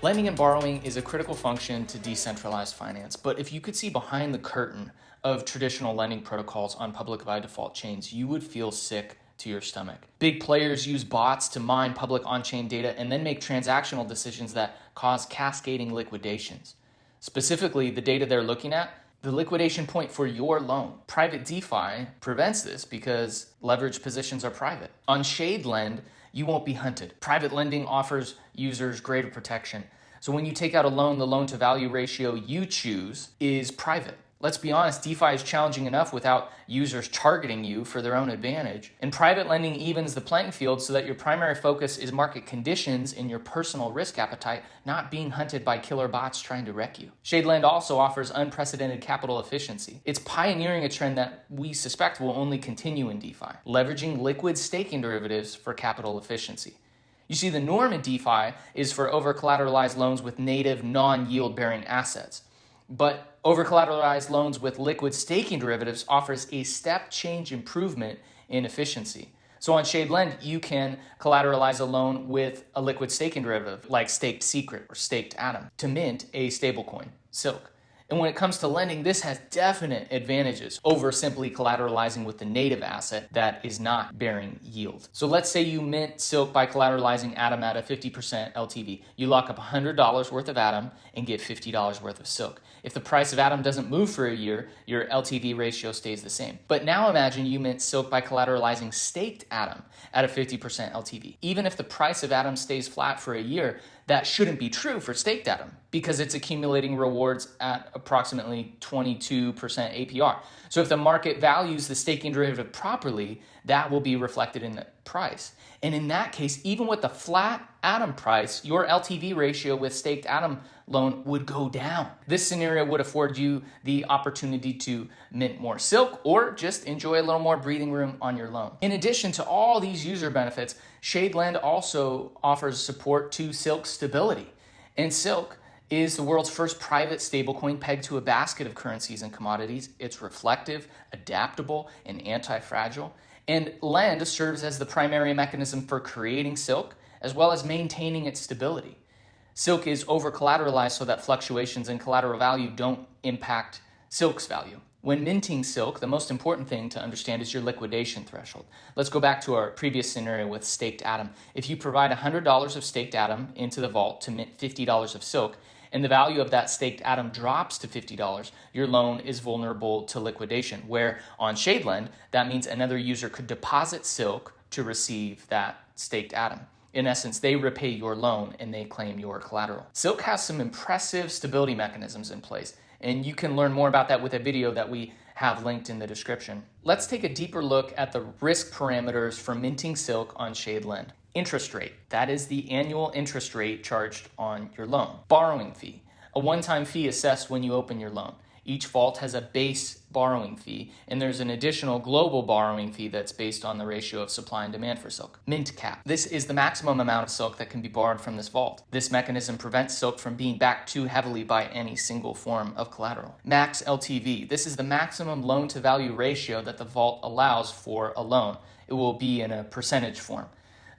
Lending and borrowing is a critical function to decentralized finance, but if you could see behind the curtain of traditional lending protocols on public by default chains, you would feel sick to your stomach. Big players use bots to mine public on-chain data and then make transactional decisions that cause cascading liquidations. Specifically, the data they're looking at, the liquidation point for your loan. Private DeFi prevents this because leveraged positions are private. On ShadeLend, you won't be hunted. Private lending offers users greater protection. So when you take out a loan, the loan to value ratio you choose is private. Let's be honest, DeFi is challenging enough without users targeting you for their own advantage. And private lending evens the playing field so that your primary focus is market conditions and your personal risk appetite, not being hunted by killer bots trying to wreck you. ShadeLend also offers unprecedented capital efficiency. It's pioneering a trend that we suspect will only continue in DeFi, leveraging liquid staking derivatives for capital efficiency. You see, the norm in DeFi is for over-collateralized loans with native non-yield-bearing assets. But over-collateralized loans with liquid staking derivatives offers a step change improvement in efficiency. So on ShadeLend, you can collateralize a loan with a liquid staking derivative like staked secret or staked atom to mint a stablecoin, Silk. And when it comes to lending, this has definite advantages over simply collateralizing with the native asset that is not bearing yield. So let's say you mint Silk by collateralizing Atom at a 50% LTV. You lock up $100 worth of Atom and get $50 worth of Silk. If the price of Atom doesn't move for a year, your LTV ratio stays the same. But now imagine you mint Silk by collateralizing staked Atom at a 50% LTV. Even if the price of Atom stays flat for a year, that shouldn't be true for staked Atom because it's accumulating rewards at approximately 22% APR. So if the market values the staking derivative properly, that will be reflected in the price. And in that case, even with the flat Atom price, your LTV ratio with staked Atom loan would go down. This scenario would afford you the opportunity to mint more Silk or just enjoy a little more breathing room on your loan. In addition to all these user benefits, ShadeLend also offers support to Silk stability. And Silk is the world's first private stablecoin pegged to a basket of currencies and commodities. It's reflective, adaptable, and anti-fragile. And Lend serves as the primary mechanism for creating Silk, as well as maintaining its stability. Silk is over-collateralized so that fluctuations in collateral value don't impact Silk's value. When minting Silk, the most important thing to understand is your liquidation threshold. Let's go back to our previous scenario with staked Atom. If you provide $100 of staked Atom into the vault to mint $50 of Silk, and the value of that staked Atom drops to $50, your loan is vulnerable to liquidation, where on ShadeLend, that means another user could deposit Silk to receive that staked Atom. In essence, they repay your loan and they claim your collateral. Silk has some impressive stability mechanisms in place, and you can learn more about that with a video that we have linked in the description. Let's take a deeper look at the risk parameters for minting Silk on ShadeLend. Interest rate, that is the annual interest rate charged on your loan. Borrowing fee, a one-time fee assessed when you open your loan. Each vault has a base borrowing fee, and there's an additional global borrowing fee that's based on the ratio of supply and demand for Silk. Mint cap. This is the maximum amount of Silk that can be borrowed from this vault. This mechanism prevents Silk from being backed too heavily by any single form of collateral. Max LTV. This is the maximum loan to value ratio that the vault allows for a loan. It will be in a percentage form.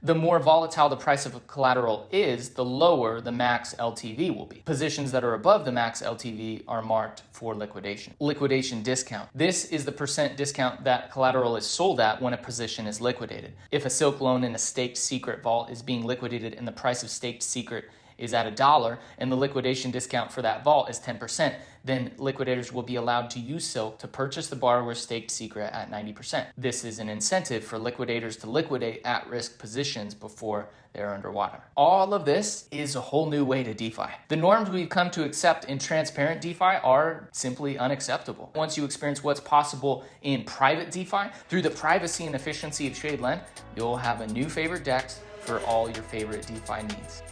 The more volatile the price of a collateral is, the lower the max LTV will be. Positions that are above the max LTV are marked for liquidation. Liquidation discount. This is the percent discount that collateral is sold at when a position is liquidated. If a Silk loan in a staked secret vault is being liquidated and the price of staked secret is at $1 and the liquidation discount for that vault is 10%, then liquidators will be allowed to use Silk to purchase the borrower's staked secret at 90%. This is an incentive for liquidators to liquidate at-risk positions before they're underwater. All of this is a whole new way to DeFi. The norms we've come to accept in transparent DeFi are simply unacceptable. Once you experience what's possible in private DeFi, through the privacy and efficiency of ShadeLend, you'll have a new favorite DEX for all your favorite DeFi needs.